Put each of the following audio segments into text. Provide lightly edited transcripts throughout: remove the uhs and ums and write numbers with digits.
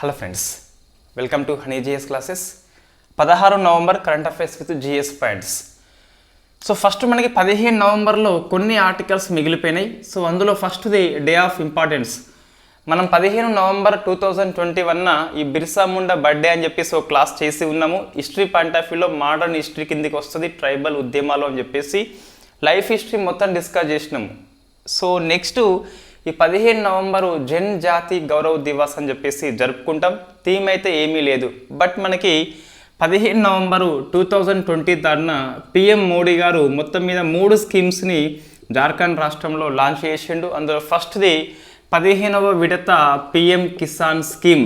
Hello friends, welcome to honey GS classes. 16 November current affairs with GS points. So first మనకి 15 నవంబర్లో కొన్ని articles మిగిలిపోయినాయి. So అందులో ఫస్ట్ది day of importance. మనం 15 November 2021 ఈ బిర్సా ముండా బర్త్డే అని చెప్పేసి ఒక క్లాస్ చేసి ఉన్నాము. హిస్టరీ పాయింట్ ఆఫ్ వ్యూలో మోడర్న్ హిస్టరీ కిందికి వస్తుంది, ట్రైబల్ ఉద్యమాలు అని చెప్పేసి లైఫ్ హిస్టరీ మొత్తం డిస్కస్ చేసినాము. సో నెక్స్ట్ ఈ 15 నవంబరు జన్ జాతి గౌరవ్ దివాస్ అని చెప్పేసి జరుపుకుంటాం. థీమ్ అయితే ఏమీ లేదు, బట్ మనకి 15 నవంబరు 2023 పిఎం మోడీ గారు మొత్తం మీద 3 స్కీమ్స్ని జార్ఖండ్ రాష్ట్రంలో లాంచ్ చేసిండు. అందులో ఫస్ట్ది 15వ విడత పిఎం కిసాన్ స్కీమ్.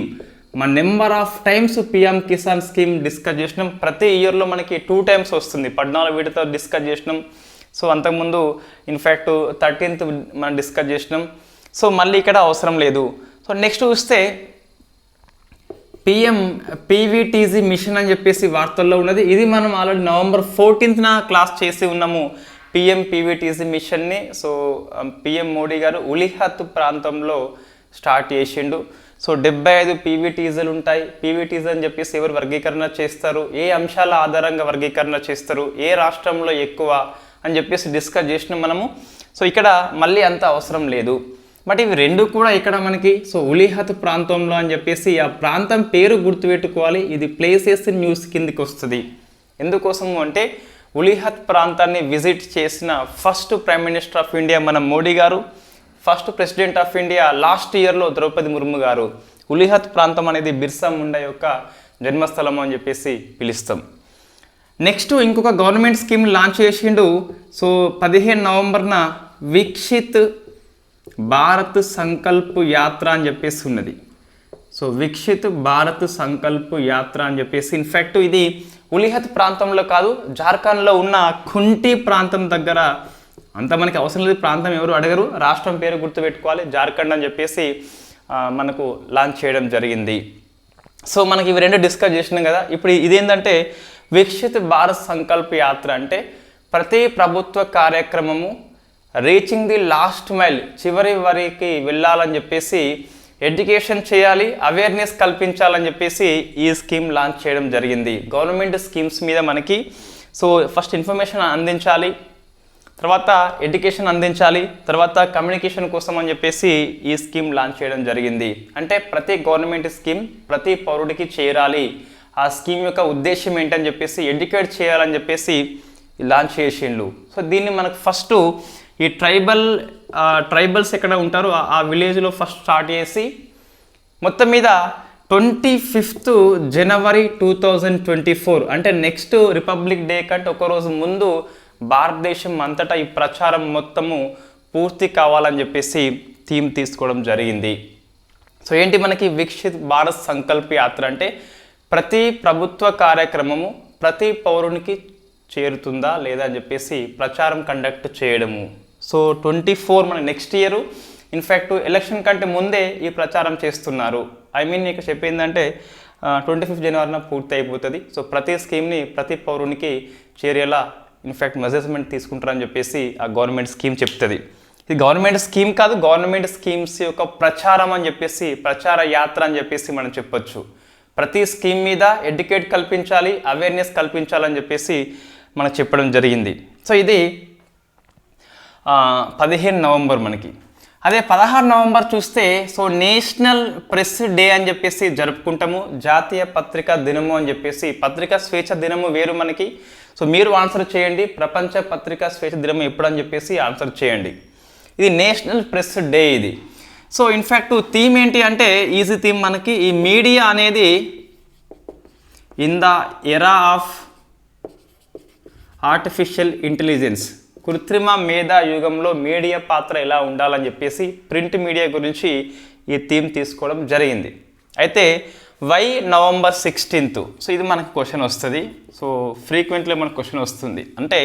మన number of times PM Kisan scheme discuss చేసినాం. ప్రతి ఇయర్లో మనకి 2 టైమ్స్ వస్తుంది. 14వ విడత డిస్కస్ చేసినాం. సో అంతకుముందు ఇన్ఫ్యాక్ట్ 13th మనం డిస్కస్ చేసినాం. సో మళ్ళీ ఇక్కడ అవసరం లేదు. సో నెక్స్ట్ చూస్తే పీవీటీజీ మిషన్ అని చెప్పేసి వార్తల్లో ఉన్నది. ఇది మనం ఆల్రెడీ నవంబర్ 14th క్లాస్ చేసి ఉన్నాము పీవీటీజీ మిషన్ని. సో పిఎం మోడీ గారు ఉలిహత్ ప్రాంతంలో స్టార్ట్ చేసిండు. సో 75 పీవీటీజీలు ఉంటాయి. పీవీటీజీ అని చెప్పేసి ఎవరు వర్గీకరణ చేస్తారు, ఏ అంశాల ఆధారంగా వర్గీకరణ చేస్తారు, ఏ రాష్ట్రంలో ఎక్కువ అని చెప్పేసి డిస్కస్ చేసినాం మనము. సో ఇక్కడ మళ్ళీ అంత అవసరం లేదు. బట్ ఇవి రెండు కూడా ఇక్కడ మనకి సో ఉలిహత్ ప్రాంతంలో అని చెప్పేసి ఆ ప్రాంతం పేరు గుర్తుపెట్టుకోవాలి. ఇది ప్లేసెస్ న్యూస్ కిందికి వస్తుంది. ఎందుకోసము అంటే ఉలిహత్ ప్రాంతాన్ని విజిట్ చేసిన first prime minister of India మన మోడీ గారు, first president of India last ఇయర్లో ద్రౌపది ముర్ము గారు. ఉలిహత్ ప్రాంతం అనేది బిర్సా ముండా యొక్క జన్మస్థలం అని చెప్పేసి పిలుస్తాం. నెక్స్ట్ ఇంకొక గవర్నమెంట్ స్కీమ్ లాంచ్ చేసిండు. సో 15 నవంబర్న విక్షిత్ భారత్ సంకల్ప్ యాత్ర అని చెప్పేసి ఉన్నది. సో విక్షిత్ భారత్ సంకల్ప్ యాత్ర అని చెప్పేసి ఇన్ఫ్యాక్ట్ ఇది ఉలిహత్ ప్రాంతంలో కాదు, జార్ఖండ్లో ఉన్న ఖుంటి ప్రాంతం దగ్గర. అంత మనకి అవసరం లేదు, ప్రాంతం ఎవరు అడగరు, రాష్ట్రం పేరు గుర్తుపెట్టుకోవాలి, జార్ఖండ్ అని చెప్పేసి మనకు లాంచ్ చేయడం జరిగింది. సో మనకి ఇవి రెండు డిస్కస్ చేసినాం కదా. ఇప్పుడు ఇదేంటంటే విక్షిత్ భారత్ సంకల్ప్ యాత్ర అంటే ప్రతి ప్రభుత్వ కార్యక్రమము రీచింగ్ ది లాస్ట్ మైల్, చివరి వరకు వెళ్ళాలని చెప్పేసి ఎడ్యుకేషన్ చేయాలి, అవేర్నెస్ కల్పించాలని చెప్పేసి ఈ స్కీమ్ లాంచ్ చేయడం జరిగింది. గవర్నమెంట్ స్కీమ్స్ మీద మనకి సో ఫస్ట్ ఇన్ఫర్మేషన్ అందించాలి, తర్వాత ఎడ్యుకేషన్ అందించాలి, తర్వాత కమ్యూనికేషన్ కోసం అని చెప్పేసి ఈ స్కీమ్ లాంచ్ చేయడం జరిగింది. అంటే ప్రతి గవర్నమెంట్ స్కీమ్ ప్రతి పౌరుడికి చేరాలి, ఆ స్కీమ్ యొక్క ఉద్దేశం ఏంటని చెప్పేసి ఎడ్యుకేట్ చేయాలని చెప్పేసి లాంచ్ చేసిండు. సో దీన్ని మనకు ఫస్ట్ ఈ ట్రైబల్స్ ఎక్కడ ఉంటారో ఆ విలేజ్లో ఫస్ట్ స్టార్ట్ చేసి మొత్తం మీద 25th జనవరి 2024 అంటే నెక్స్ట్ రిపబ్లిక్ డే కంటే ఒకరోజు ముందు భారతదేశం అంతటా ఈ ప్రచారం మొత్తము పూర్తి కావాలని చెప్పేసి థీమ్ తీసుకోవడం జరిగింది. సో ఏంటి మనకి విక్షిత్ భారత్ సంకల్ప యాత్ర అంటే ప్రతి ప్రభుత్వ కార్యక్రమము ప్రతి పౌరునికి చేరుతుందా లేదా అని చెప్పేసి ప్రచారం కండక్ట్ చేయడము. సో 24 మన నెక్స్ట్ ఇయర్ ఇన్ఫ్యాక్ట్ ఎలక్షన్ కంటే ముందే ఈ ప్రచారం చేస్తున్నారు. నీకు చెప్పిందంటే 25 జనవరిన పూర్తి అయిపోతుంది. సో ప్రతి స్కీమ్ని ప్రతి పౌరునికి చేరేలా ఇన్ఫ్యాక్ట్ మెజర్మెంట్ తీసుకుంటారని చెప్పేసి ఆ గవర్నమెంట్ స్కీమ్ చెప్తుంది. ఇది గవర్నమెంట్ స్కీమ్ కాదు, గవర్నమెంట్ స్కీమ్స్ యొక్క ప్రచారం అని చెప్పేసి, ప్రచార యాత్ర అని చెప్పేసి మనం చెప్పొచ్చు. ప్రతి స్కీమ్ మీద ఎడ్యుకేట్ కల్పించాలి, అవేర్నెస్ కల్పించాలని చెప్పేసి మనకు చెప్పడం జరిగింది. సో ఇది 15 నవంబర్ మనకి. అదే 16 నవంబర్ చూస్తే సో నేషనల్ ప్రెస్ డే అని చెప్పేసి జరుపుకుంటాము. జాతీయ పత్రికా దినము అని చెప్పేసి, పత్రికా స్వేచ్ఛ దినము వేరు మనకి. సో మీరు ఆన్సర్ చేయండి, ప్రపంచ పత్రికా స్వేచ్ఛ దినము ఎప్పుడు అని చెప్పేసి ఆన్సర్ చేయండి. ఇది నేషనల్ ప్రెస్ డే ఇది. సో ఇన్ఫ్యాక్ట్ థీమ్ ఏంటి అంటే ఈజీ థీమ్ మనకి, ఈ మీడియా అనేది in the era of artificial intelligence, కృత్రిమ మేధా యుగంలో మీడియా పాత్ర ఎలా ఉండాలని చెప్పేసి ప్రింట్ మీడియా గురించి ఈ థీమ్ తీసుకోవడం జరిగింది. అయితే వై నవంబర్ 16th? సో ఇది మనకు క్వశ్చన్ వస్తుంది. సో ఫ్రీక్వెంట్లీ మనకు క్వశ్చన్ వస్తుంది. అంటే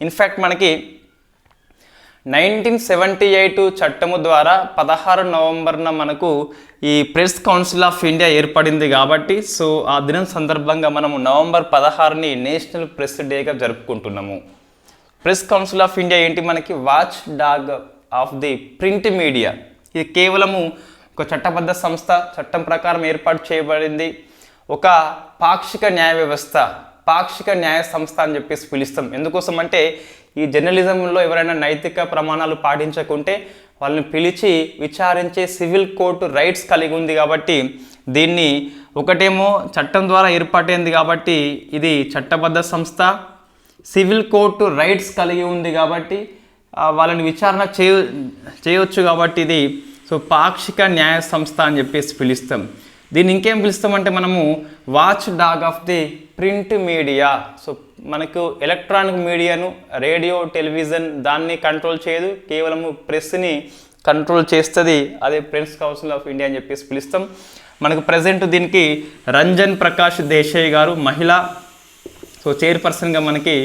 ఇన్ఫ్యాక్ట్ మనకి 1978 చట్టము ద్వారా 16 నవంబర్న మనకు ఈ ప్రెస్ కౌన్సిల్ ఆఫ్ ఇండియా ఏర్పడింది కాబట్టి సో ఆ దినం సందర్భంగా మనము నవంబర్ 16ని నేషనల్ ప్రెస్ డేగా జరుపుకుంటున్నాము. ప్రెస్ కౌన్సిల్ ఆఫ్ ఇండియా ఏంటి మనకి watch dog of the print media. ఇది కేవలము ఒక చట్టబద్ధ సంస్థ, చట్టం ప్రకారం ఏర్పాటు చేయబడింది. ఒక పాక్షిక న్యాయ వ్యవస్థ, పాక్షిక న్యాయ సంస్థ అని చెప్పేసి పిలుస్తాం. ఎందుకోసం అంటే ఈ జర్నలిజంలో ఎవరైనా నైతిక ప్రమాణాలు పాటించకుంటే వాళ్ళని పిలిచి విచారించే సివిల్ కోర్టు రైట్స్ కలిగి ఉంది కాబట్టి దీన్ని ఒకటేమో చట్టం ద్వారా ఏర్పాటైంది కాబట్టి ఇది చట్టబద్ధ సంస్థ, సివిల్ కోర్టు రైట్స్ కలిగి ఉంది కాబట్టి వాళ్ళని విచారణ చేయవచ్చు కాబట్టి ఇది సో పాక్షిక న్యాయ సంస్థ అని చెప్పేసి పిలుస్తాం. దీన్ని ఇంకేం పిలుస్తామంటే మనము watch dog of the print media. So మనకు ఎలక్ట్రానిక్ మీడియాను, రేడియో, టెలివిజన్ దాన్ని కంట్రోల్ చేయదు, కేవలము ప్రెస్ని కంట్రోల్ చేస్తుంది. అదే ప్రెస్ కౌన్సిల్ ఆఫ్ ఇండియా అని చెప్పేసి పిలుస్తాం. మనకు ప్రజెంట్ దీనికి రంజన్ ప్రకాష్ దేశాయ్ గారు మహిళ సో చైర్పర్సన్గా మనకి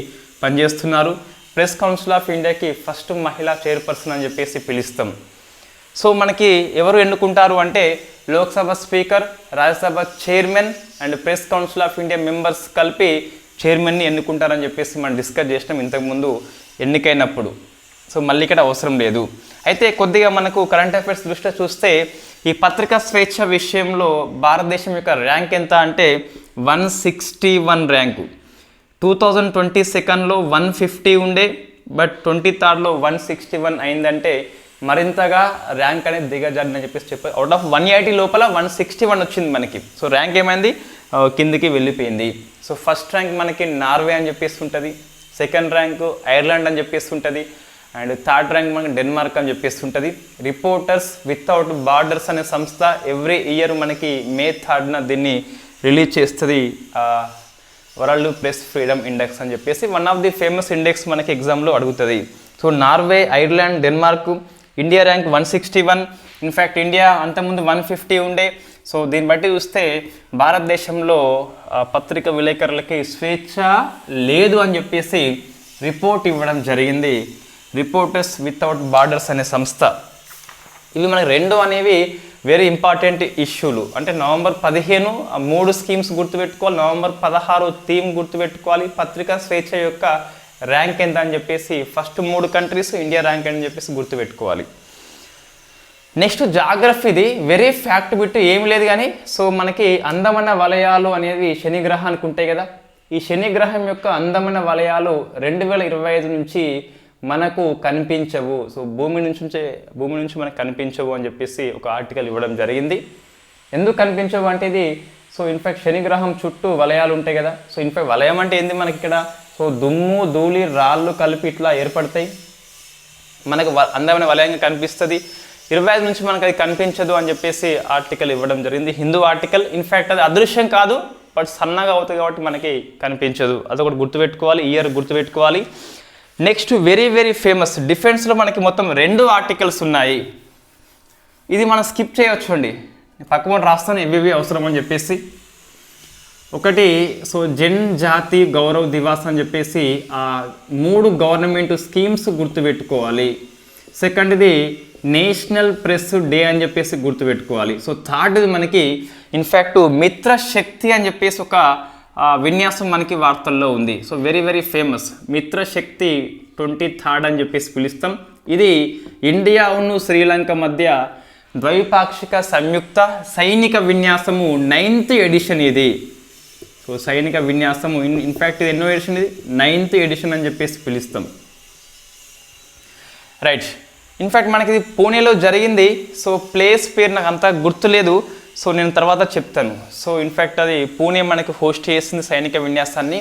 పనిచేస్తున్నారు. ప్రెస్ కౌన్సిల్ ఆఫ్ ఇండియాకి ఫస్ట్ మహిళా చైర్పర్సన్ అని చెప్పేసి పిలుస్తాం. సో మనకి ఎవరు ఎన్నుకుంటారు అంటే Lok Sabha speaker, Rajya Sabha chairman and press council of India members కలిపి చైర్మన్ని ఎన్నుకుంటారని చెప్పేసి మనం డిస్కస్ చేసినాం ఇంతకుముందు ఎన్నికైనప్పుడు. సో మళ్ళీ ఇక్కడ అవసరం లేదు. అయితే కొద్దిగా మనకు కరెంట్ అఫైర్స్ దృష్ట్యా చూస్తే ఈ పత్రికా స్వేచ్ఛ విషయంలో భారతదేశం యొక్క ర్యాంక్ ఎంత అంటే 161 ర్యాంకు. 2022లో 150 ఉండే, బట్ 23లో 161 అయిందంటే మరింతగా ర్యాంక్ అనేది దిగజారని చెప్పేసి చెప్పారు. అవుట్ ఆఫ్ 180 లోపల 161 వచ్చింది మనకి. సో ర్యాంక్ ఏమైంది, కిందికి వెళ్ళిపోయింది. సో ఫస్ట్ ర్యాంక్ మనకి నార్వే అని చెప్పేసి ఉంటుంది, సెకండ్ ర్యాంకు ఐర్లాండ్ అని చెప్పేసి ఉంటుంది, అండ్ థర్డ్ ర్యాంక్ మనకి డెన్మార్క్ అని చెప్పేసి ఉంటుంది. రిపోర్టర్స్ వితౌట్ బార్డర్స్ అనే సంస్థ ఎవ్రీ ఇయర్ మనకి మే 3న దీన్ని రిలీజ్ చేస్తుంది, వరల్డ్ ప్రెస్ ఫ్రీడమ్ ఇండెక్స్ అని చెప్పేసి. One of the famous index మనకి ఎగ్జామ్లో అడుగుతుంది. So Norway, Ireland, Denmark. India rank 161. In fact India అంతకుముందు 150 ఉండే. సో దీన్ని బట్టి చూస్తే భారతదేశంలో పత్రిక విలేకరులకి స్వేచ్ఛ లేదు అని చెప్పేసి రిపోర్ట్ ఇవ్వడం జరిగింది, రిపోర్టర్స్ వితౌట్ బార్డర్స్ అనే సంస్థ. ఇవి మనకి రెండు అనేవి వెరీ ఇంపార్టెంట్ ఇష్యూలు. అంటే నవంబర్ 15 3 స్కీమ్స్ గుర్తుపెట్టుకోవాలి, నవంబర్ 16 థీమ్ గుర్తుపెట్టుకోవాలి, పత్రికా స్వేచ్ఛ యొక్క ర్యాంక్ ఎంత అని చెప్పేసి ఫస్ట్ 3 కంట్రీస్ ఇండియా ర్యాంక్ అని చెప్పేసి గుర్తుపెట్టుకోవాలి. నెక్స్ట్ జాగ్రఫీది వెరీ ఫ్యాక్ట్ బిట్ ఏమి లేదు కానీ, సో మనకి అందమైన వలయాలు అనేవి శని గ్రహానికి ఉంటాయి కదా. ఈ శని గ్రహం యొక్క అందమైన వలయాలు 2025 నుంచి మనకు కనిపించవు. సో భూమి నుంచి మనకు కనిపించవు అని చెప్పేసి ఒక ఆర్టికల్ ఇవ్వడం జరిగింది. ఎందుకు కనిపించవు అంటే ఇది సో ఇన్ఫ్యాక్ట్ శని గ్రహం చుట్టూ వలయాలు ఉంటాయి కదా. సో ఇన్ఫ్యాక్ట్ వలయం అంటే ఏంది మనకి ఇక్కడ, సో దుమ్ము, ధూళి, రాళ్ళు కలిపి ఇట్లా ఏర్పడతాయి, మనకు అందమైన వలయంగా కనిపిస్తుంది. 25 నుంచి మనకు అది కనిపించదు అని చెప్పేసి ఆర్టికల్ ఇవ్వడం జరిగింది, హిందూ ఆర్టికల్. ఇన్ఫ్యాక్ట్ అది అదృశ్యం కాదు, బట్ సన్నగా అవుతుంది కాబట్టి మనకి కనిపించదు. అదొకటి గుర్తుపెట్టుకోవాలి, ఇయర్ గుర్తుపెట్టుకోవాలి. నెక్స్ట్ వెరీ వెరీ ఫేమస్ డిఫెన్స్లో మనకి మొత్తం 2 ఆర్టికల్స్ ఉన్నాయి. ఇది మనం స్కిప్ చేయవచ్చు అండి, పక్కన రాస్తాను ఇవి అవసరం అని చెప్పేసి. ఒకటి సో జనజాతి గౌరవ్ దివాస్ అని చెప్పేసి 3 గవర్నమెంట్ స్కీమ్స్ గుర్తుపెట్టుకోవాలి. సెకండ్ది నేషనల్ ప్రెస్ డే అని చెప్పేసి గుర్తుపెట్టుకోవాలి. సో థర్డ్ది మనకి ఇన్ఫ్యాక్ట్ మిత్రశక్తి అని చెప్పేసి ఒక విన్యాసం మనకి వార్తల్లో ఉంది. So very very famous Mitra Shakti 23rd అని చెప్పేసి పిలుస్తాం. ఇది ఇండియాను శ్రీలంక మధ్య ద్వైపాక్షిక సంయుక్త సైనిక విన్యాసము 9th ఎడిషన్ ఇది. సో సైనిక విన్యాసము ఇన్ఫ్యాక్ట్ ఇది ఎన్నో ఎడిషన్, ఇది 9th ఎడిషన్ అని చెప్పేసి పిలుస్తాం. రైట్, ఇన్ఫ్యాక్ట్ మనకి ఇది పూణేలో జరిగింది. సో ప్లేస్ పేరు నాకు అంతా గుర్తులేదు, సో నేను తర్వాత చెప్తాను. సో ఇన్ఫ్యాక్ట్ అది పూణే మనకి హోస్ట్ చేసింది సైనిక విన్యాసాన్ని.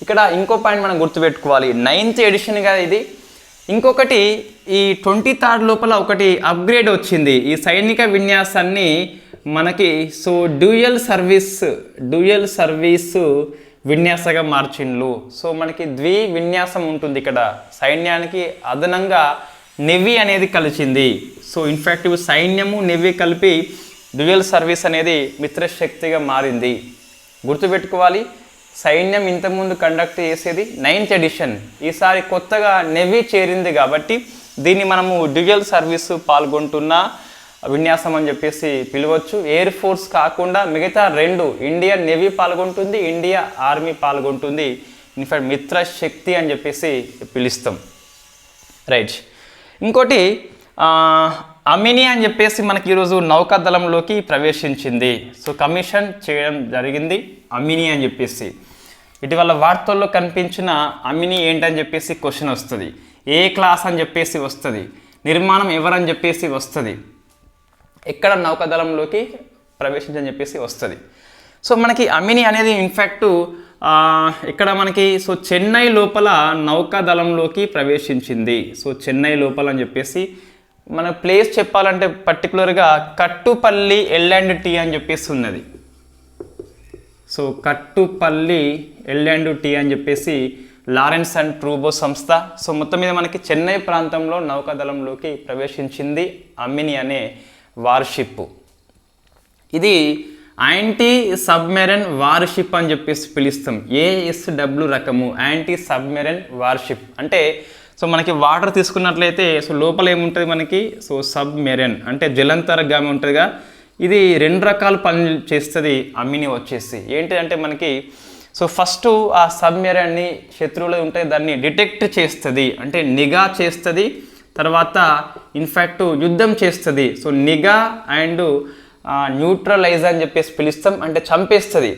ఇక్కడ ఇంకో పాయింట్ మనం గుర్తుపెట్టుకోవాలి, 9th ఎడిషన్ కదా ఇది. ఇంకొకటి ఈ 23rd లోపల ఒకటి అప్గ్రేడ్ వచ్చింది ఈ సైనిక విన్యాసాన్ని మనకి. సో డ్యూయల్ సర్వీస్ విన్యాసగా మార్చిండ్లు. సో మనకి విన్యాసం ఉంటుంది ఇక్కడ, సైన్యానికి అదనంగా నెవీ అనేది కలిసింది. సో ఇన్ఫ్యాక్ట్ సైన్యము నెవీ కలిపి డ్యూయల్ సర్వీస్ అనేది మిత్రశక్తిగా మారింది. గుర్తుపెట్టుకోవాలి, సైన్యం ఇంతకుముందు కండక్ట్ చేసేది 9th ఎడిషన్, ఈసారి కొత్తగా నెవీ చేరింది కాబట్టి దీన్ని మనము డ్యూయల్ సర్వీస్ పాల్గొంటున్న విన్యాసం అని చెప్పేసి పిలవచ్చు. ఎయిర్ ఫోర్స్ కాకుండా మిగతా 2 ఇండియన్ నేవీ పాల్గొంటుంది, ఇండియా ఆర్మీ పాల్గొంటుంది. ఇన్ఫ్యాక్ట్ మిత్రశక్తి అని చెప్పేసి పిలుస్తాం. రైట్, ఇంకోటి అమిని అని చెప్పేసి మనకి ఈరోజు నౌకాదళంలోకి ప్రవేశించింది. సో కమిషన్ చేయడం జరిగింది అమిని అని చెప్పేసి. ఇటీవల వార్తల్లో కనిపించిన అమిని ఏంటని చెప్పేసి క్వశ్చన్ వస్తుంది. ఏ క్లాస్ అని చెప్పేసి వస్తుంది, నిర్మాణం ఎవరని చెప్పేసి వస్తుంది, ఎక్కడ నౌకాదళంలోకి ప్రవేశించని చెప్పేసి వస్తుంది. సో మనకి అమిని అనేది ఇన్ఫ్యాక్ట్ ఇక్కడ మనకి సో చెన్నై లోపల నౌకాదళంలోకి ప్రవేశించింది. సో చెన్నై లోపల అని చెప్పేసి మన ప్లేస్ చెప్పాలంటే పర్టికులర్గా కట్టుపల్లి L&T అని చెప్పేసి ఉన్నది. సో కట్టుపల్లి L&T అని చెప్పేసి లారెన్స్ అండ్ ట్రూబో సంస్థ. సో మొత్తం మీద మనకి చెన్నై ప్రాంతంలో నౌకాదళంలోకి ప్రవేశించింది అమిని అనే వార్షిప్. ఇది యాంటీ సబ్మెరైన్ వార్షిప్ అని చెప్పేసి పిలుస్తాం. ASW రకము యాంటీ సబ్మెరైన్ వార్షిప్ అంటే సో మనకి వాటర్ తీసుకున్నట్లయితే సో లోపల ఏముంటుంది మనకి, సో సబ్మెరైన్ అంటే జలంతర్గామి ఉంటుందిగా. ఇది 2 రకాల పనులు చేస్తుంది అమిని వచ్చేసి. ఏంటిదంటే మనకి సో ఫస్ట్ ఆ సబ్మెరైన్ని శత్రువులు ఉంటే దాన్ని డిటెక్ట్ చేస్తుంది, అంటే నిఘా చేస్తుంది. తర్వాత ఇన్ఫ్యాక్ట్ యుద్ధం చేస్తుంది. సో నిఘా అండ్ న్యూట్రలైజ్ అని చెప్పేసి పిలుస్తాం, అంటే చంపేస్తుంది.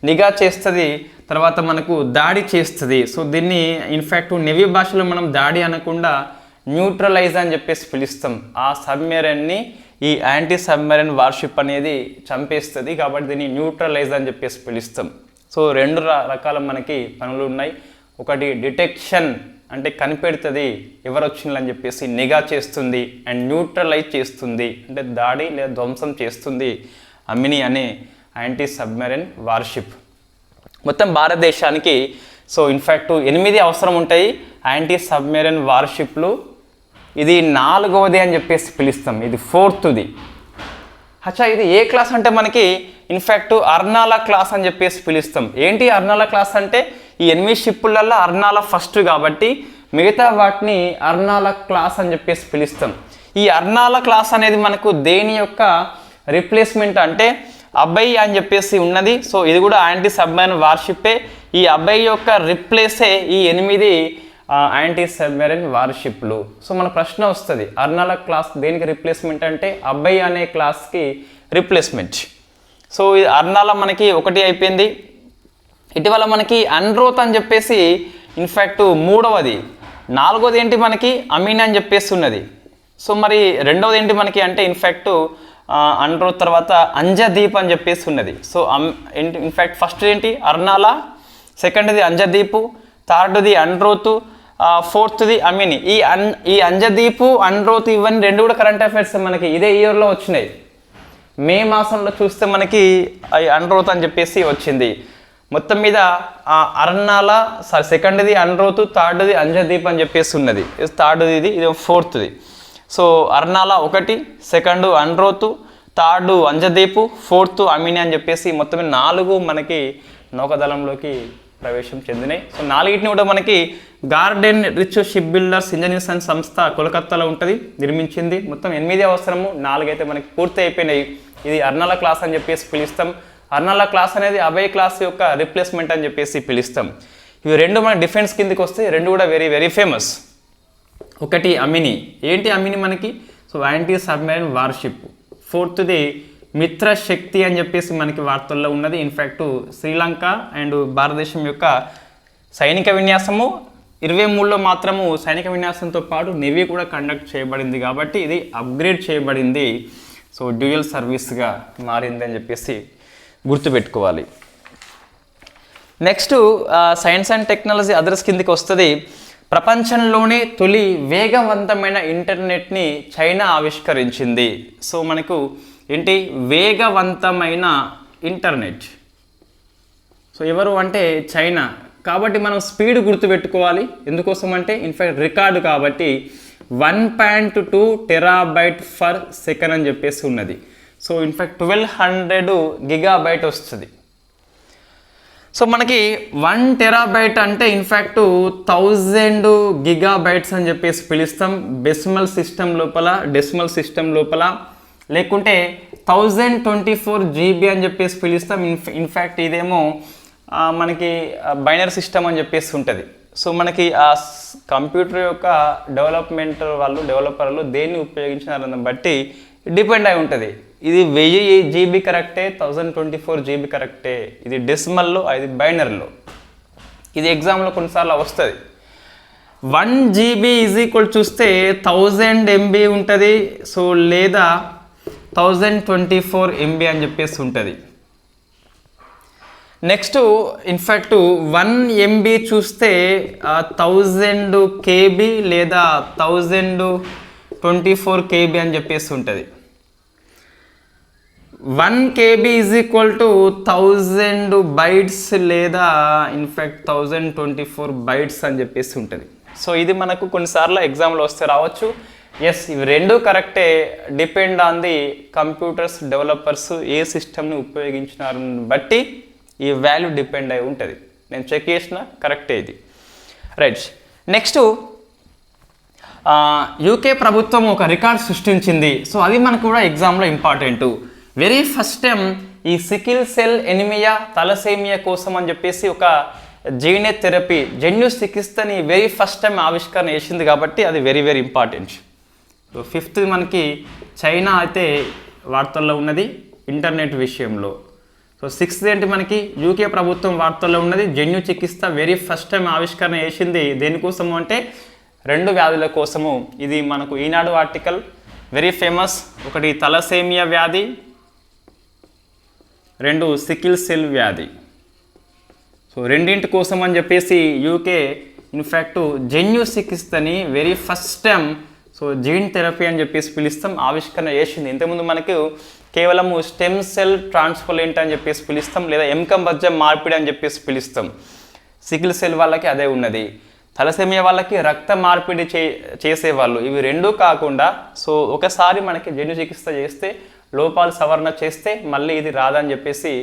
నిఘా చేస్తుంది, తర్వాత మనకు దాడి చేస్తుంది. సో దీన్ని ఇన్ఫ్యాక్ట్ నెవీ భాషలో మనం దాడి అనకుండా న్యూట్రలైజ్ అని చెప్పేసి పిలుస్తాం. ఆ సబ్మెరైన్ని ఈ యాంటీ సబ్మెరైన్ వార్షిప్ అనేది చంపేస్తుంది, కాబట్టి దీన్ని న్యూట్రలైజ్ అని చెప్పేసి పిలుస్తాం. సో 2 రకాల మనకి పనులు ఉన్నాయి. ఒకటి డిటెక్షన్ అంటే కనిపెడుతుంది ఎవరు వచ్చిందని చెప్పేసి, నిఘా చేస్తుంది, అండ్ న్యూట్రలైజ్ చేస్తుంది అంటే దాడి లేదా ధ్వంసం చేస్తుంది అమిని అనే యాంటీ సబ్మెరైన్ వార్షిప్. మొత్తం భారతదేశానికి సో ఇన్ఫ్యాక్ట్ 8 అవసరం ఉంటాయి యాంటీ సబ్మెరైన్ వార్షిప్లు. ఇది 4వది అని చెప్పేసి పిలుస్తాం, ఇది 4th. అచ్చా ఇది ఏ క్లాస్ అంటే మనకి ఇన్ఫ్యాక్ట్ అర్నాలా క్లాస్ అని చెప్పేసి పిలుస్తాం. ఏంటి అర్నాలా క్లాస్ అంటే ఈ 8 షిప్పులలో అర్నాలా ఫస్ట్ కాబట్టి మిగతా వాటిని అర్నాలా క్లాస్ అని చెప్పేసి పిలుస్తాం. ఈ అర్నాలా క్లాస్ అనేది మనకు దేని యొక్క రిప్లేస్మెంట్ అంటే అబ్బాయి అని చెప్పేసి ఉన్నది. సో ఇది కూడా యాంటీ సబ్మెరైన్ వార్షిప్పే. ఈ అబ్బాయి యొక్క రిప్లేసే ఈ 8 యాంటీ సబ్మెరైన్ వార్షిప్లు. సో మన ప్రశ్న వస్తుంది, అర్నాలా క్లాస్ దేనికి రిప్లేస్మెంట్ అంటే అబ్బాయి అనే క్లాస్కి రిప్లేస్మెంట్. సో ఇది అర్నాలా మనకి 1 అయిపోయింది. ఇటీవల మనకి అన్రోత్ అని చెప్పేసి ఇన్ఫ్యాక్ట్ 3వది. 4వది ఏంటి మనకి అమీన్ అని చెప్పేసి ఉన్నది. సో మరి 2వది ఏంటి మనకి అంటే ఇన్ఫ్యాక్ట్ అన్రోత్ తర్వాత అంజదీప్ అని చెప్పేసి ఉన్నది. సో ఇన్ఫ్యాక్ట్ ఫస్ట్ ఏంటి అర్నాలా, సెకండ్ది అంజదీపు, థర్డ్ది అన్రోతు, 4th అమీని. ఈ అంజదీపు అన్రోతు ఇవన్నీ 2 కూడా కరెంట్ అఫైర్స్ మనకి ఇదే ఇయర్లో వచ్చినాయి. మే మాసంలో చూస్తే మనకి అన్రోత్ అని చెప్పేసి వచ్చింది. మొత్తం మీద అర్నాలా సెకండ్ది అన్రోతు, థర్డ్ది అంజదీప్ అని చెప్పేసి ఉన్నది. 3rd ఇది 4th. So Arnala 1, second అన్రోతు, 3rd అంజదీపు, 4th అమీని అని చెప్పేసి మొత్తం 4 మనకి నౌకాదళంలోకి ప్రవేశం చెందినాయి. సో 4 కూడా మనకి garden reach ship builders engineers and సంస్థ కోల్కత్తాలో ఉంటుంది, నిర్మించింది. మొత్తం 8 అవసరము, 4 అయితే మనకి పూర్తి అయిపోయినాయి. ఇది అర్నాలా క్లాస్ అని చెప్పేసి పిలుస్తాం. అర్నాలా క్లాస్ అనేది అభయ్ క్లాస్ యొక్క రిప్లేస్మెంట్ అని చెప్పేసి పిలుస్తాం. ఇవి 2 మన డిఫెన్స్ కిందకి వస్తాయి. 2 కూడా వెరీ వెరీ ఫేమస్. ఒకటి అమిని. ఏంటి అమిని మనకి, so anti submarine worship. 4th మిత్ర శక్తి అని చెప్పేసి మనకి వార్తల్లో ఉన్నది. ఇన్ఫ్యాక్ట్ శ్రీలంక అండ్ భారతదేశం యొక్క సైనిక విన్యాసము 23లో మాత్రము సైనిక విన్యాసంతో పాటు నేవీ కూడా కండక్ట్ చేయబడింది కాబట్టి ఇది అప్గ్రేడ్ చేయబడింది. సో డ్యూయల్ సర్వీస్గా మారింది అని చెప్పేసి గుర్తుపెట్టుకోవాలి. Next science and technology others కిందకి వస్తుంది. ప్రపంచంలోనే తొలి వేగవంతమైన ఇంటర్నెట్ని చైనా ఆవిష్కరించింది. సో మనకు ఏంటి వేగవంతమైన ఇంటర్నెట్, సో ఎవరు అంటే చైనా. కాబట్టి మనం స్పీడ్ గుర్తుపెట్టుకోవాలి. ఎందుకోసం అంటే ఇన్ఫ్యాక్ట్ రికార్డు కాబట్టి 1.2 TB/s అని చెప్పేసి ఉన్నది. సో ఇన్ఫ్యాక్ట్ 1200 GB వస్తుంది. సో మనకి 1 TB అంటే ఇన్ఫ్యాక్ట్ 1000 GB అని చెప్పేసి పిలుస్తాం డెసిమల్ సిస్టమ్ లోపల, లేకుంటే 1024 GB అని చెప్పేసి పిలుస్తాం. ఇన్ఫ్యాక్ట్ ఇదేమో మనకి బైనరీ సిస్టమ్ అని చెప్పేసి ఉంటుంది. సో మనకి ఆ కంప్యూటర్ యొక్క డెవలపర్లు దేన్ని ఉపయోగించినారన్న బట్టి డిపెండ్ అయి ఉంటుంది. ఇది 1000 GB కరెక్టే, 1024 GB కరెక్టే, ఇది డెసిమల్లో, ఇది బైనరీలో. ఇది ఎగ్జామ్లో కొన్నిసార్లు వస్తుంది. 1 GB ఈజ్ ఈక్వల్ చూస్తే 1000 MB ఉంటుంది, సో లేదా 1024 MB అని చెప్పేసి ఉంటుంది. నెక్స్ట్ ఇన్ఫ్యాక్ట్ 1 MB చూస్తే 1000 KB లేదా 1024 KB అని చెప్పేసి ఉంటుంది. 1 KB is equal to 1000 bytes లేదా ఇన్ఫ్యాక్ట్ 1024 బైట్స్ అని చెప్పేసి ఉంటుంది. సో ఇది మనకు కొన్నిసార్లు ఎగ్జామ్లో వస్తే రావచ్చు. ఎస్, ఇవి రెండు కరెక్టే, depend on the computers developers ఏ సిస్టమ్ని ఉపయోగించినారని బట్టి ఈ వాల్యూ డిపెండ్ అయి ఉంటుంది. నేను చెక్ చేసిన కరెక్టే ఇది. రైట్, నెక్స్ట్ యూకే ప్రభుత్వం ఒక రికార్డ్ సృష్టించింది. సో అది మనకు కూడా ఎగ్జామ్లో ఇంపార్టెంట్. వెరీ ఫస్ట్ టైం ఈ సికిల్ సెల్ ఎనిమియా తలసేమియా కోసం అని చెప్పేసి ఒక జీన్ థెరపీ, జన్యు చికిత్సని వెరీ ఫస్ట్ టైం ఆవిష్కరణ చేసింది కాబట్టి అది very very important. So fifth మనకి చైనా అయితే వార్తల్లో ఉన్నది ఇంటర్నెట్ విషయంలో. సో సిక్స్త్ ఏంటి మనకి యూకే ప్రభుత్వం వార్తల్లో ఉన్నది జన్యు చికిత్స వెరీ ఫస్ట్ టైం ఆవిష్కరణ చేసింది దేనికోసము అంటే 2 వ్యాధుల కోసము. ఇది మనకు ఈనాడు ఆర్టికల్ వెరీ ఫేమస్. ఒకటి తలసేమియా వ్యాధి, 2 సికిల్ సెల్ వ్యాధి. సో రెండింటి కోసం అని చెప్పేసి యూకే ఇన్ఫ్యాక్ట్ జన్యు చికిత్సని very first time so gene therapy అని చెప్పేసి పిలుస్తాం ఆవిష్కరణ చేసింది. ఇంతకుముందు మనకు కేవలము స్టెమ్ సెల్ ట్రాన్స్ప్లాంట్ అని చెప్పేసి పిలుస్తాం, లేదా ఎముక మార్పిడి అని చెప్పేసి పిలుస్తాం. సికిల్ సెల్ వాళ్ళకి అదే ఉన్నది. తలసేమియా వాళ్ళకి రక్త మార్పిడి చేసేవాళ్ళు. ఇవి రెండూ కాకుండా సో ఒకసారి మనకి జన్యు చికిత్స చేస్తే లోపాలు సవరణ చేస్తే మళ్ళీ ఇది రాదని చెప్పేసి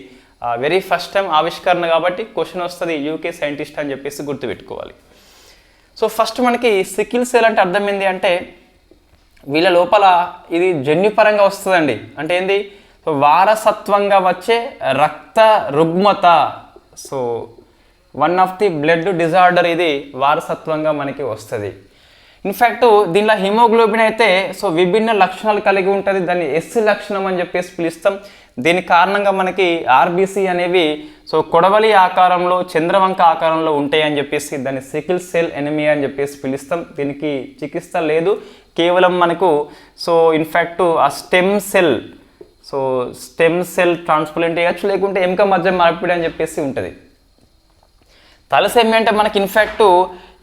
వెరీ ఫస్ట్ టైం ఆవిష్కరణ కాబట్టి క్వశ్చన్ వస్తుంది యూకే సైంటిస్ట్ అని చెప్పేసి గుర్తుపెట్టుకోవాలి. సో ఫస్ట్ మనకి సికిల్ సెల్ అంటే అర్థం ఏంటి అంటే వీళ్ళ లోపల ఇది జన్యుపరంగా వస్తుందండి. అంటే ఏంది, సో వారసత్వంగా వచ్చే రక్త రుగ్మత. So one of the blood disorder ఇది వారసత్వంగా మనకి వస్తుంది. ఇన్ఫ్యాక్ట్ దీనిలో హిమోగ్లోబిన్ అయితే సో విభిన్న లక్షణాలు కలిగి ఉంటుంది. దాన్ని ఎస్ లక్షణం అని చెప్పేసి పిలుస్తాం. దీని కారణంగా మనకి ఆర్బీసీ అనేవి సో కొడవలి ఆకారంలో, చంద్రవంక ఆకారంలో ఉంటాయి అని చెప్పేసి దాన్ని సికిల్ సెల్ ఎనిమియా అని చెప్పేసి పిలుస్తాం. దీనికి చికిత్స లేదు, కేవలం మనకు సో ఇన్ఫ్యాక్ట్ ఆ స్టెమ్ సెల్ ట్రాన్స్ప్లాంట్ చేయొచ్చు, లేకుంటే ఎముక మధ్య మార్పిడి అని చెప్పేసి ఉంటుంది. తలసేమియా అంటే మనకి ఇన్ఫ్యాక్ట్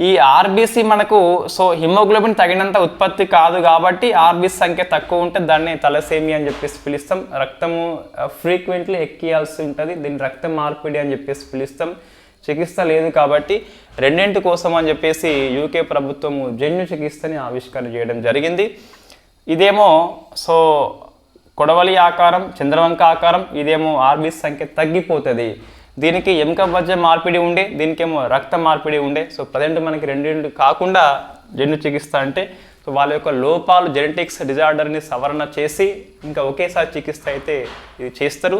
ఈ ఆర్బీసీ మనకు సో హిమోగ్లోబిన్ తగినంత ఉత్పత్తి కాదు కాబట్టి ఆర్బీసీ సంఖ్య తక్కువ ఉంటే దాన్ని తలసేమియా అని చెప్పేసి పిలుస్తాం. రక్తము ఫ్రీక్వెంట్లీ ఎక్కియాల్సి ఉంటుంది, దీన్ని రక్త మార్పిడి అని చెప్పేసి పిలుస్తాం. చికిత్స లేదు కాబట్టి రెండింటి కోసం అని చెప్పేసి యూకే ప్రభుత్వము జన్యు చికిత్సని ఆవిష్కరణ చేయడం జరిగింది. ఇదేమో సో కొడవలి ఆకారం, చంద్రవంక ఆకారం, ఇదేమో ఆర్బీసీ సంఖ్య తగ్గిపోతుంది. దీనికి ఎముక మధ్య మార్పిడి ఉండే, దీనికేమో రక్త మార్పిడి ఉండే. సో ప్రజెంట్ మనకి రెండింటి కాకుండా జన్యు చికిత్స అంటే సో వాళ్ళ యొక్క లోపాలు జెనెటిక్స్ డిజార్డర్ని సవరణ చేసి ఇంకా ఒకేసారి చికిత్స అయితే ఇది చేస్తారు.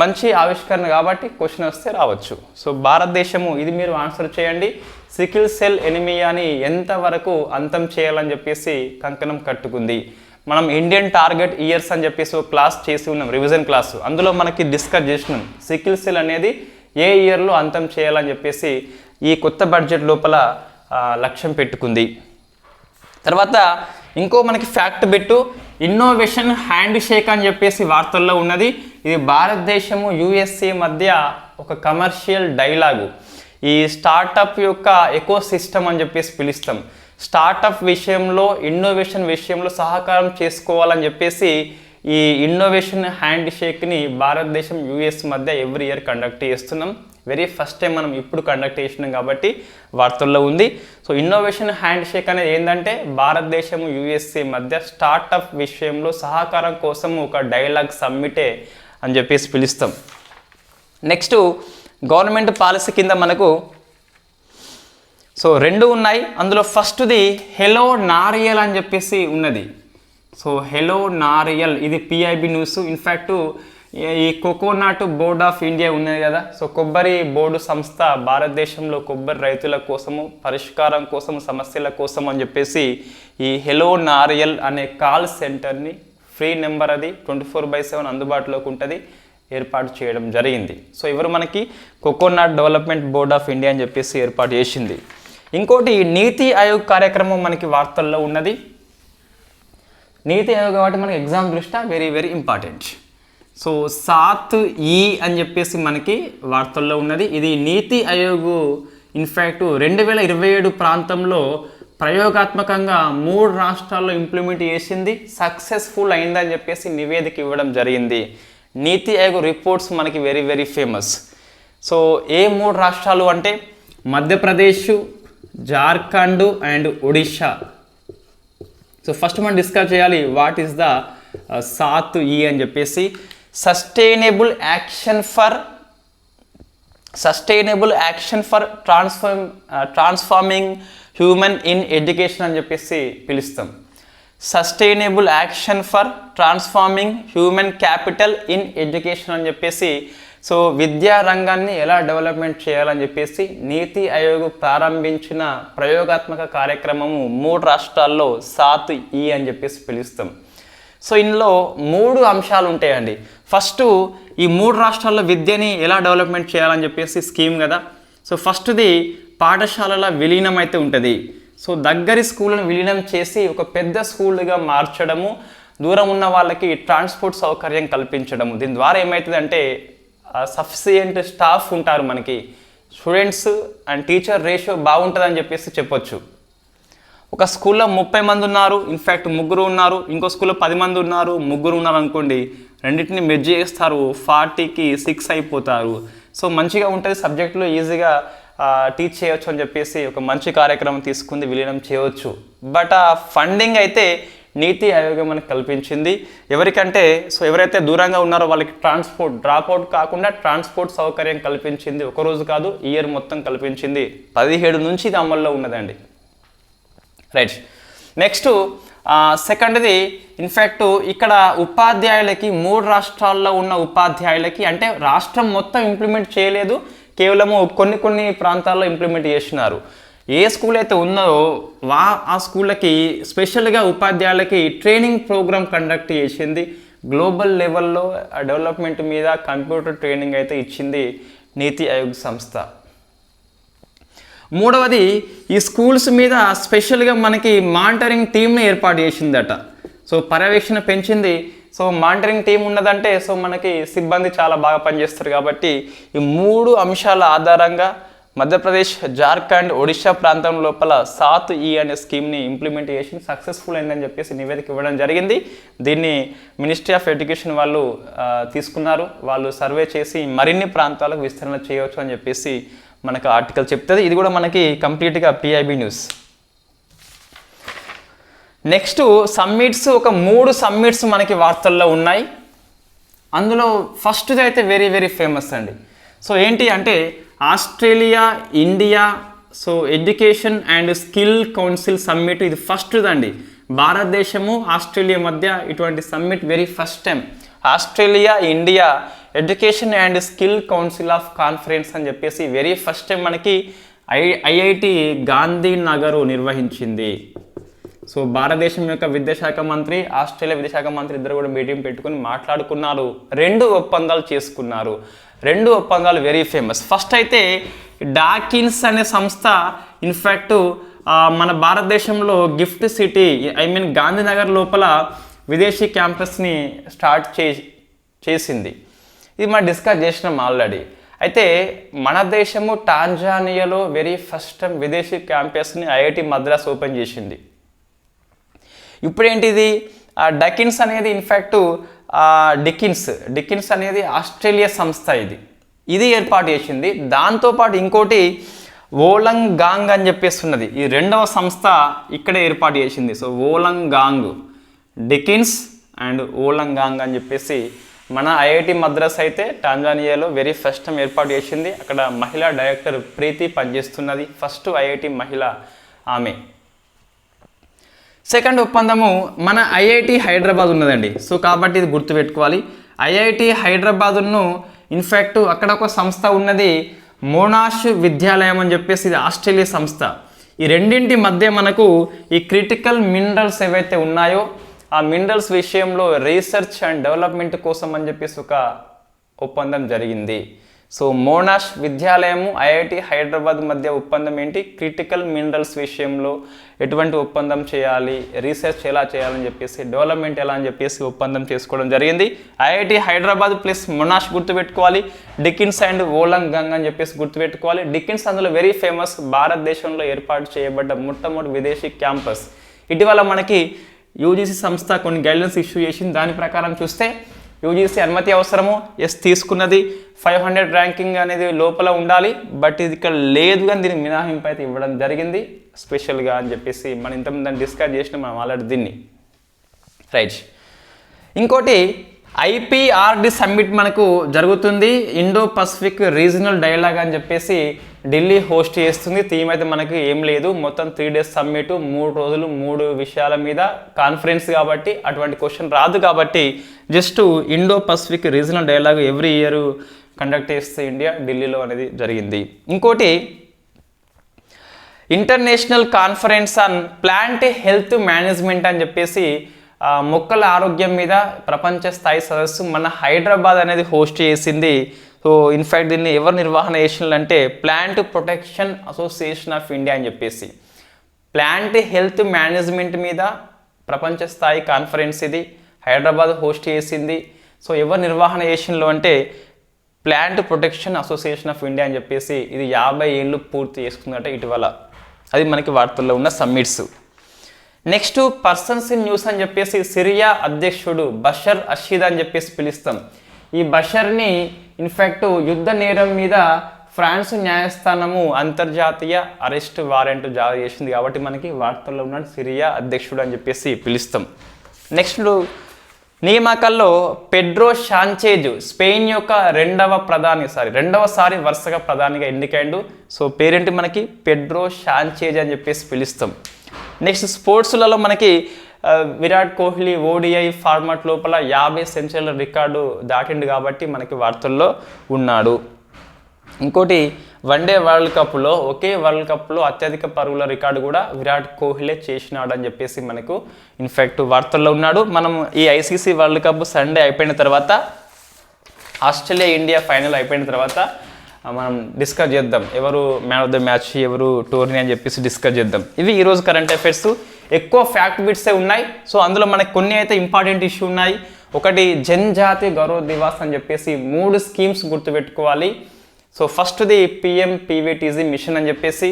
మంచి ఆవిష్కరణ కాబట్టి క్వశ్చన్ వస్తే రావచ్చు. సో భారతదేశము ఇది మీరు ఆన్సర్ చేయండి. సికిల్ సెల్ ఎనిమియాని ఎంతవరకు అంతం చేయాలని చెప్పేసి కంకణం కట్టుకుంది. మనం ఇండియన్ టార్గెట్ ఇయర్స్ అని చెప్పేసి ఒక క్లాస్ చేసి ఉన్నాం, రివిజన్ క్లాసు. అందులో మనకి డిస్కస్ చేసినాం సికిల్ సెల్ అనేది ఏ ఇయర్లో అంతం చేయాలని చెప్పేసి ఈ కొత్త బడ్జెట్ లోపల లక్ష్యం పెట్టుకుంది. తర్వాత ఇంకో మనకి fact bit innovation handshake అని చెప్పేసి వార్తల్లో ఉన్నది. ఇది భారతదేశము యుఎస్ఏ మధ్య ఒక కమర్షియల్ డైలాగు. ఈ స్టార్టప్ యొక్క ఎకో సిస్టమ్ అని చెప్పేసి పిలుస్తాం. స్టార్టప్ విషయంలో, ఇన్నోవేషన్ విషయంలో సహకారం చేసుకోవాలని చెప్పేసి ఈ ఇన్నోవేషన్ హ్యాండ్ షేక్ని భారతదేశం యుఎస్ మధ్య ఎవ్రీ ఇయర్ కండక్ట్ చేస్తున్నాం. వెరీ ఫస్ట్ టైం మనం ఇప్పుడు కండక్ట్ చేసినాం కాబట్టి వార్తల్లో ఉంది. సో ఇన్నోవేషన్ హ్యాండ్ షేక్ అనేది ఏంటంటే భారతదేశం యుఎస్ఏ మధ్య స్టార్టప్ విషయంలో సహకారం కోసం ఒక డైలాగ్ సమ్మిటే అని చెప్పేసి పిలుస్తాం. నెక్స్ట్ గవర్నమెంట్ పాలసీ కింద మనకు సో 2 ఉన్నాయి. అందులో ఫస్ట్ది హెలో నారియల్ అని చెప్పేసి ఉన్నది. సో హెలో నారియల్ ఇది పిఐబి న్యూస్. ఇన్ఫ్యాక్ట్ ఈ కోకోనట్ బోర్డ్ ఆఫ్ ఇండియా ఉన్నది కదా, సో కొబ్బరి బోర్డు సంస్థ భారతదేశంలో కొబ్బరి రైతుల కోసము, పరిష్కారం కోసం, సమస్యల కోసం అని చెప్పేసి ఈ హెలో నారియల్ అనే కాల్ సెంటర్ని, ఫ్రీ నెంబర్ అది 24/7 అందుబాటులోకి ఉంటుంది, ఏర్పాటు చేయడం జరిగింది. సో ఎవరు మనకి coconut development board of India అని చెప్పేసి ఏర్పాటు చేసింది. ఇంకోటి నీతి ఆయోగ్ కార్యక్రమం మనకి వార్తల్లో ఉన్నది. నీతి ఆయోగ్ కాబట్టి మనకి ఎగ్జామ్ దృష్ట్యా very very important. So 7E అని చెప్పేసి మనకి వార్తల్లో ఉన్నది. ఇది నీతి ఆయోగ్ ఇన్ఫ్యాక్ట్ 2027 ప్రాంతంలో ప్రయోగాత్మకంగా 3 రాష్ట్రాల్లో ఇంప్లిమెంట్ చేసింది, సక్సెస్ఫుల్ అయిందని చెప్పేసి నివేదిక ఇవ్వడం జరిగింది. నీతి ఆయోగ్ రిపోర్ట్స్ మనకి వెరీ వెరీ ఫేమస్. సో ఏ 3 రాష్ట్రాలు అంటే Madhya Pradesh, Jharkhand and Odisha. So first మనం డిస్కస్ చేయాలి వాట్ ఈస్ ద 7E అని చెప్పేసి. Sustainable action for transforming human in education అని చెప్పేసి పిలుస్తాం. Sustainable action for transforming human capital in education అని చెప్పేసి, సో విద్యా రంగాన్ని ఎలా డెవలప్మెంట్ చేయాలని చెప్పేసి నీతి ఆయోగ్ ప్రారంభించిన ప్రయోగాత్మక కార్యక్రమము 3 రాష్ట్రాల్లో 7E అని చెప్పేసి పిలుస్తాం. సో ఇందులో 3 అంశాలు ఉంటాయండి. ఫస్ట్ ఈ 3 రాష్ట్రాల్లో విద్యని ఎలా డెవలప్మెంట్ చేయాలని చెప్పేసి స్కీమ్ కదా. సో ఫస్ట్ది పాఠశాలల విలీనం అయితే ఉంటుంది. సో దగ్గరి స్కూళ్ళను విలీనం చేసి ఒక పెద్ద స్కూల్గా మార్చడము, దూరం ఉన్న వాళ్ళకి ట్రాన్స్పోర్ట్ సౌకర్యం కల్పించడము. దీని ద్వారా ఏమవుతుందంటే సఫిషియంట్ స్టాఫ్ ఉంటారు, మనకి స్టూడెంట్స్ అండ్ టీచర్ రేషియో బాగుంటుందని చెప్పేసి చెప్పొచ్చు. ఒక స్కూల్లో 30 మంది ఉన్నారు, ఇన్ఫ్యాక్ట్ 3 ఉన్నారు, ఇంకో స్కూల్లో 10 మంది ఉన్నారు, 3 ఉన్నారు అనుకోండి, రెండింటిని మెర్జ్ చేస్తారు, 40కి 6 అయిపోతారు. సో మంచిగా ఉంటుంది, సబ్జెక్టులో ఈజీగా టీచ్ చేయవచ్చు అని చెప్పేసి ఒక మంచి కార్యక్రమం తీసుకుంది, విలీనం చేయవచ్చు. బట్ ఆ ఫండింగ్ అయితే నీతి ఆయోగ్ మనకు కల్పించింది. ఎవరికంటే సో ఎవరైతే దూరంగా ఉన్నారో వాళ్ళకి ట్రాన్స్పోర్ట్ డ్రాప్అవుట్ కాకుండా ట్రాన్స్పోర్ట్ సౌకర్యం కల్పించింది. ఒకరోజు కాదు, ఇయర్ మొత్తం కల్పించింది. 17 నుంచి ఇది అమల్లో ఉన్నదండి. రైట్. నెక్స్ట్ సెకండ్ది ఇన్ఫ్యాక్ట్ ఇక్కడ ఉపాధ్యాయులకి 3 రాష్ట్రాల్లో ఉన్న ఉపాధ్యాయులకి, అంటే రాష్ట్రం మొత్తం ఇంప్లిమెంట్ చేయలేదు, కేవలము కొన్ని ప్రాంతాల్లో ఇంప్లిమెంట్ చేసినారు. ఏ స్కూల్ అయితే ఉందో ఆ స్కూళ్ళకి స్పెషల్గా ఉపాధ్యాయులకి ట్రైనింగ్ ప్రోగ్రామ్ కండక్ట్ చేసింది. గ్లోబల్ లెవెల్లో డెవలప్మెంట్ మీద కంప్యూటర్ ట్రైనింగ్ అయితే ఇచ్చింది నీతి ఆయోగ్ సంస్థ. మూడవది ఈ స్కూల్స్ మీద స్పెషల్గా మనకి మానిటరింగ్ టీమ్ని ఏర్పాటు చేసిందట. సో పర్యవేక్షణ పెంచింది. సో మానిటరింగ్ టీం ఉన్నదంటే సో మనకి సిబ్బంది చాలా బాగా పనిచేస్తారు. కాబట్టి ఈ 3 అంశాల ఆధారంగా మధ్యప్రదేశ్, జార్ఖండ్, ఒడిషా ప్రాంతం లోపల 7E అనే స్కీమ్ని ఇంప్లిమెంట్ చేసి సక్సెస్ఫుల్ అయిందని చెప్పేసి నివేదిక ఇవ్వడం జరిగింది. దీన్ని మినిస్ట్రీ ఆఫ్ ఎడ్యుకేషన్ వాళ్ళు తీసుకున్నారు. వాళ్ళు సర్వే చేసి మరిన్ని ప్రాంతాలకు విస్తరణ చేయవచ్చు అని చెప్పేసి మనకు ఆర్టికల్ చెప్తుంది. ఇది కూడా మనకి కంప్లీట్గా PIB న్యూస్. నెక్స్ట్ సమ్మిట్స్, ఒక 3 సమ్మిట్స్ మనకి వార్తల్లో ఉన్నాయి. అందులో ఫస్ట్ది అయితే వెరీ వెరీ ఫేమస్ అండి. సో ఏంటి అంటే Australia, India so education and skill council summit. ఇది ఫస్ట్ది అండి. భారతదేశము ఆస్ట్రేలియా మధ్య ఇటువంటి summit very first time. Australia, India education and skill council of conference అని చెప్పేసి వెరీ ఫస్ట్ టైం మనకి IIT గాంధీనగర్ నిర్వహించింది. సో భారతదేశం యొక్క విద్యాశాఖ మంత్రి, ఆస్ట్రేలియా విద్యాశాఖ మంత్రి ఇద్దరు కూడా మీటింగ్ పెట్టుకుని మాట్లాడుకున్నారు. 2 ఒప్పందాలు చేసుకున్నారు. 2 ఒప్పందాలు వెరీ ఫేమస్. ఫస్ట్ అయితే డాకిన్స్ అనే సంస్థ ఇన్ఫ్యాక్ట్ మన భారతదేశంలో గిఫ్ట్ సిటీ గాంధీనగర్ లోపల విదేశీ క్యాంపస్ని స్టార్ట్ చేసింది. ఇది మనం డిస్కస్ చేసినాం ఆల్రెడీ. అయితే మన దేశము టాంజానియాలో వెరీ ఫస్ట్ టైం విదేశీ క్యాంపస్ని IIT మద్రాస్ ఓపెన్ చేసింది. ఇప్పుడు ఏంటిది డకిన్స్ అనేది ఇన్ఫ్యాక్ట్ డికిన్స్ అనేది ఆస్ట్రేలియా సంస్థ. ఇది ఏర్పాటు చేసింది. దాంతోపాటు ఇంకోటి ఓలంగాంగ్ అని చెప్పేసి ఉన్నది. ఈ 2వ సంస్థ ఇక్కడే ఏర్పాటు చేసింది. సో ఓలంగాంగ్, డికిన్స్ అండ్ ఓలంగాంగ్ అని చెప్పేసి మన IIT మద్రాస్ అయితే టాంజానియాలో వెరీ ఫస్ట్ టైం ఏర్పాటు చేసింది. అక్కడ మహిళా డైరెక్టర్ ప్రీతి పనిచేస్తున్నది. ఫస్ట్ IIT మహిళ ఆమె. సెకండ్ ఒప్పందము మన IIT హైదరాబాద్ ఉన్నదండి. సో కాబట్టి ఇది గుర్తుపెట్టుకోవాలి. ఐఐటి హైదరాబాదును ఇన్ఫ్యాక్ట్ అక్కడ ఒక సంస్థ ఉన్నది మోనాష్ విద్యాలయం అని చెప్పేసి, ఇది ఆస్ట్రేలియా సంస్థ. ఈ రెండింటి మధ్య మనకు ఈ క్రిటికల్ మినరల్స్ ఏవైతే ఉన్నాయో ఆ మినరల్స్ విషయంలో రీసెర్చ్ అండ్ డెవలప్మెంట్ కోసం అని చెప్పేసి ఒక ఒప్పందం జరిగింది. సో మోనాష్ విద్యాలయము ఐఐటి హైదరాబాద్ మధ్య ఒప్పందం ఏంటి, క్రిటికల్ మినరల్స్ విషయంలో ఎటువంటి ఒప్పందం చేయాలి, రీసెర్చ్ ఎలా చేయాలని చెప్పేసి, డెవలప్మెంట్ ఎలా అని చెప్పేసి ఒప్పందం చేసుకోవడం జరిగింది. ఐఐటి హైదరాబాద్ ప్లస్ మోనాష్ గుర్తుపెట్టుకోవాలి, డికిన్స్ అండ్ వోలంగంగ్ అని చెప్పేసి గుర్తుపెట్టుకోవాలి. డికిన్స్ అందులో వెరీ ఫేమస్, భారతదేశంలో ఏర్పాటు చేయబడ్డ మొట్టమొదటి విదేశీ క్యాంపస్. ఇటీవల మనకి యూజీసీ సంస్థ కొన్ని గైడ్లైన్స్ ఇష్యూ చేసింది. దాని ప్రకారం చూస్తే యూజీసీ అనుమతి అవసరము, ఎస్ తీసుకున్నది, 500 ర్యాంకింగ్ అనేది లోపల ఉండాలి, బట్ ఇది ఇక్కడ లేదు కానీ దీనికి మినహాయింపు అయితే ఇవ్వడం జరిగింది స్పెషల్గా అని చెప్పేసి మనం ఇంతకుముందు దాన్ని డిస్కస్ చేసిన మనం ఆల్రెడీ దీన్ని రైట్. ఇంకోటి ఐపీఆర్డి సమ్మిట్ మనకు జరుగుతుంది, ఇండో పసిఫిక్ రీజనల్ డైలాగ్ అని చెప్పేసి ఢిల్లీ హోస్ట్ చేస్తుంది. థీమ్ అయితే మనకి ఏం లేదు, మొత్తం 3 days సమ్మిట్, 3 రోజులు 3 విషయాల మీద కాన్ఫరెన్స్ కాబట్టి అటువంటి క్వశ్చన్ రాదు. కాబట్టి just Indo Pacific regional dialogue every year conduct చేస్తే ఇండియా ఢిల్లీలో అనేది జరిగింది. ఇంకోటి international conference on plant health management అని చెప్పేసి మొక్కల ఆరోగ్యం మీద ప్రపంచ స్థాయి సదస్సు మన హైదరాబాద్ అనేది హోస్ట్ చేసింది. సో ఇన్ఫ్యాక్ట్ దీన్ని ఎవరు నిర్వహణ చేసినారు అంటే plant protection association of India అని చెప్పేసి, ప్లాంట్ హెల్త్ మేనేజ్మెంట్ మీద ప్రపంచ స్థాయి కాన్ఫరెన్స్ ఇది హైదరాబాద్ హోస్ట్ చేసింది. సో ఎవరు నిర్వహణ చేసినారు అంటే plant protection association of India అని చెప్పేసి, ఇది 50 ఏళ్ళు పూర్తి చేసుకుందట ఇటీవల. అది మనకి వార్తల్లో ఉన్న summits. Next persons in news అని చెప్పేసి సిరియా అధ్యక్షుడు బషర్ అషీద్ అని చెప్పేసి పిలుస్తాం. ఈ బషర్ని ఇన్ఫ్యాక్ట్ యుద్ధ నేరం మీద ఫ్రాన్స్ న్యాయస్థానము అంతర్జాతీయ అరెస్ట్ వారెంట్ జారీ చేసింది కాబట్టి మనకి వార్తల్లో ఉన్న సిరియా అధ్యక్షుడు అని చెప్పేసి పిలుస్తాం. నెక్స్ట్ నియామకాల్లో పెడ్రో సాంచేజ్ స్పెయిన్ యొక్క రెండవసారి వరుసగా ప్రధానిగా ఎన్నికైండు. సో పేరేంటి మనకి పెడ్రో సాంచేజ్ అని చెప్పేసి పిలుస్తాం. నెక్స్ట్ స్పోర్ట్స్లలో మనకి విరాట్ కోహ్లీ ఓడిఐ ఫార్మాట్ లోపల 50 సెంచరీల రికార్డు దాటిండు కాబట్టి మనకి వార్తల్లో ఉన్నాడు. ఇంకోటి వన్డే వరల్డ్ కప్లో ఒకే వరల్డ్ కప్లో అత్యధిక పరుగుల రికార్డు కూడా విరాట్ కోహ్లీ చేసినాడు అని చెప్పేసి మనకు ఇన్ఫ్యాక్ట్ వార్తల్లో ఉన్నాడు. మనం ఈ ఐసీసీ వరల్డ్ కప్ సండే అయిపోయిన తర్వాత ఆస్ట్రేలియా ఇండియా ఫైనల్ అయిపోయిన తర్వాత మనం డిస్కస్ చేద్దాం ఎవరు మ్యాన్ ఆఫ్ ద మ్యాచ్, ఎవరు టోర్నీ అని చెప్పేసి డిస్కస్ చేద్దాం. ఇవి ఈరోజు కరెంట్ అఫైర్స్. ఎక్కువ ఫ్యాక్ట్ బిట్సే ఉన్నాయి. సో అందులో మనకి కొన్ని అయితే ఇంపార్టెంట్ ఇష్యూ ఉన్నాయి. ఒకటి జనజాతి గౌరవ దివాస్ అని చెప్పేసి 3 స్కీమ్స్ గుర్తుపెట్టుకోవాలి. సో ఫస్ట్ది పిఎం పీవీటీజీ మిషన్ అని చెప్పేసి,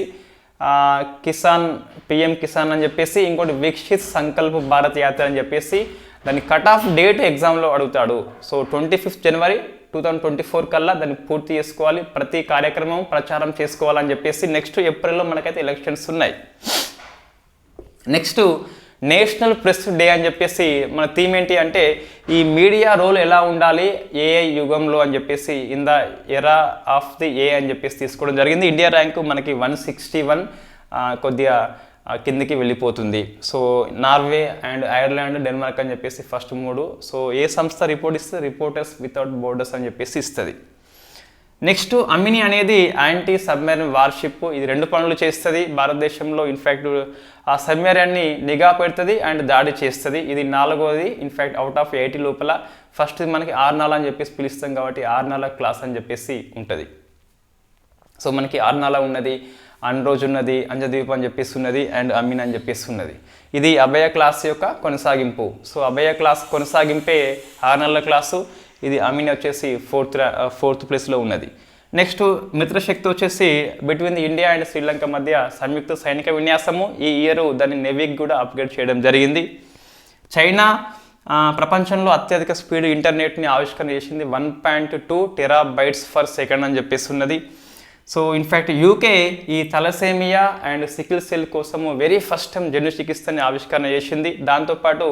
పిఎం కిసాన్ అని చెప్పేసి, ఇంకోటి వికసిత్ సంకల్ప్ భారత్ యాత్ర అని చెప్పేసి. దాని కట్ ఆఫ్ డేట్ ఎగ్జామ్లో అడుగుతాడు. సో 25 జనవరి 2024 కల్లా దాన్ని పూర్తి చేసుకోవాలి, ప్రతి కార్యక్రమం ప్రచారం చేసుకోవాలని చెప్పేసి. నెక్స్ట్ ఏప్రిల్లో మనకైతే ఎలక్షన్స్ ఉన్నాయి. నెక్స్ట్ నేషనల్ ప్రెస్ డే అని చెప్పేసి మన థీమ్ ఏంటి అంటే ఈ మీడియా రోల్ ఎలా ఉండాలి ఏఐ యుగంలో అని చెప్పేసి, in the era of the A అని చెప్పేసి తీసుకోవడం జరిగింది. ఇండియా ర్యాంకు మనకి 161, కొద్దిగా కిందికి వెళ్ళిపోతుంది. So Norway and Ireland Denmark అని చెప్పేసి ఫస్ట్ 3. సో ఏ సంస్థ రిపోర్ట్ ఇస్తే రిపోర్టర్స్ వితౌట్ బోర్డర్స్ అని చెప్పేసి ఇస్తుంది. నెక్స్ట్ అమిని అనేది యాంటీ సబ్మెరైన్ వార్షిప్, ఇది 2 పనులు చేస్తుంది భారతదేశంలో. ఇన్ఫ్యాక్ట్ ఆ సబ్మెరైన్ని నిఘా పెడుతుంది అండ్ దాడి చేస్తుంది. ఇది 4వది ఇన్ఫ్యాక్ట్ అవుట్ ఆఫ్ 80 లోపల. ఫస్ట్ మనకి ఆర్నాలా అని చెప్పేసి పిలుస్తాం కాబట్టి ఆర్నాలా క్లాస్ అని చెప్పేసి ఉంటుంది. సో మనకి ఆర్నాలా ఉన్నది, అన్రోజ్ ఉన్నది, అంజద్వీప్ అని చెప్పేసి ఉన్నది, అండ్ అమీన్ అని చెప్పేసి ఉన్నది. ఇది అభయ క్లాస్ యొక్క కొనసాగింపు. సో అభయ క్లాస్ కొనసాగింపే ఆర్నాలా క్లాసు. ఇది అమీన్ వచ్చేసి 4th ప్లేస్లో ఉన్నది. నెక్స్ట్ మిత్రశక్తి వచ్చేసి బిట్వీన్ ఇండియా అండ్ శ్రీలంక మధ్య సంయుక్త సైనిక విన్యాసము. ఈ ఇయర్ దాన్ని నెవీకి కూడా అప్గ్రేడ్ చేయడం జరిగింది. చైనా ప్రపంచంలో అత్యధిక స్పీడ్ ఇంటర్నెట్ని ఆవిష్కరణ చేసింది, 1.2 టెరాబైట్స్ పర్ సెకండ్ అని చెప్పేసి ఉన్నది. సో ఇన్ఫ్యాక్ట్ యూకే ఈ తలసేమియా అండ్ సికిల్ సెల్ కోసము వెరీ ఫస్ట్ టైం జన్యు చికిత్సని ఆవిష్కరణ చేసింది. దాంతోపాటు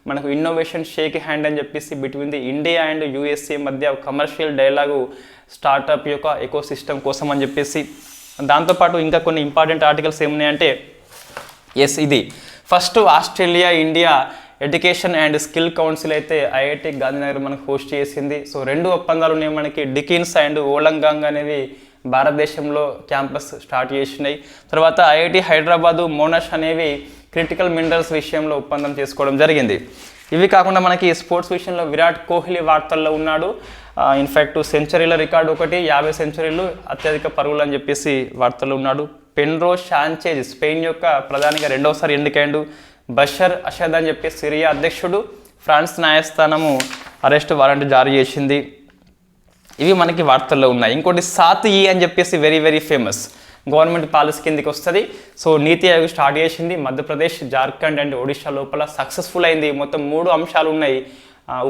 మనకు ఇన్నోవేషన్ షేక్ హ్యాండ్ అని చెప్పేసి between the India and USA మధ్య కమర్షియల్ డైలాగు స్టార్టప్ యొక్క ఎకో సిస్టమ్ కోసం అని చెప్పేసి. దాంతోపాటు ఇంకా కొన్ని ఇంపార్టెంట్ ఆర్టికల్స్ ఏమున్నాయంటే ఇది first Australia India education and skill council అయితే ఐఐటి గాంధీనగర్ మనకు హోస్ట్ చేసింది. సో 2 ఒప్పందాలు ఉన్నాయి మనకి. డికిన్స్ అండ్ ఓలంగాంగ్ అనేవి భారతదేశంలో క్యాంపస్ స్టార్ట్ చేసినాయి. తర్వాత ఐఐటి హైదరాబాదు, మోనాష్ అనేవి క్రిటికల్ మినరల్స్ విషయంలో ఒప్పందం చేసుకోవడం జరిగింది. ఇవి కాకుండా మనకి స్పోర్ట్స్ విషయంలో విరాట్ కోహ్లీ వార్తల్లో ఉన్నాడు. ఇన్ఫ్యాక్ట్ సెంచరీల రికార్డు ఒకటి, 50 సెంచరీలు, అత్యధిక పరుగులు అని చెప్పేసి వార్తల్లో ఉన్నాడు. పెన్రో శాంచేజ్ స్పెయిన్ యొక్క ప్రధానిగా 2వసారి ఎన్నికైండు. బషర్ అసద్ అని చెప్పి సిరియా అధ్యక్షుడు, ఫ్రాన్స్ న్యాయస్థానము అరెస్ట్ వారెంట్ జారీ చేసింది. ఇవి మనకి వార్తల్లో ఉన్నాయి. ఇంకోటి 7E అని చెప్పేసి very very famous government policy కిందకి వస్తుంది. సో నీతి ఆయోగ్ స్టార్ట్ చేసింది. మధ్యప్రదేశ్, జార్ఖండ్ అండ్ ఒడిషా లోపల సక్సెస్ఫుల్ అయింది. మొత్తం 3 అంశాలు ఉన్నాయి.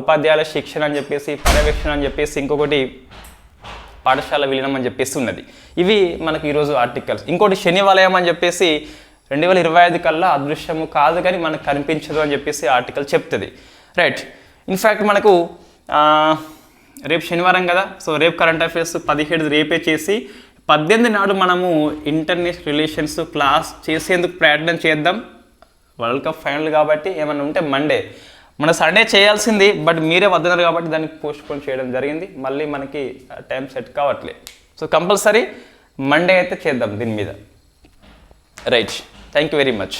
ఉపాధ్యాయుల శిక్షణ అని చెప్పేసి, పర్యవేక్షణ అని చెప్పేసి, ఇంకొకటి పాఠశాల విలీనం అని చెప్పేసి ఉన్నది. ఇవి మనకి ఈరోజు ఆర్టికల్స్. ఇంకోటి శనివాలయం అని చెప్పేసి 2025 కల్లా అదృశ్యము కాదు కానీ మనకు కనిపించదు అని చెప్పేసి ఆర్టికల్ చెప్తుంది. రైట్. ఇన్ఫ్యాక్ట్ మనకు రేపు శనివారం కదా, సో రేపు కరెంట్ అఫైర్స్ 17 రేపే చేసి 18 నాడు మనము ఇంటర్నేషనల్ రిలేషన్స్ క్లాస్ చేసేందుకు ప్రయత్నం చేద్దాం. వరల్డ్ కప్ ఫైనల్ కాబట్టి ఏమైనా ఉంటే మండే, మన సండే చేయాల్సింది, బట్ మీరే వద్దన్నారు కాబట్టి దానికి పోస్ట్పోన్ చేయడం జరిగింది. మళ్ళీ మనకి టైం సెట్ కావట్లేదు. సో కంపల్సరీ మండే అయితే చేద్దాం దీని మీద. Right. Thank you very much.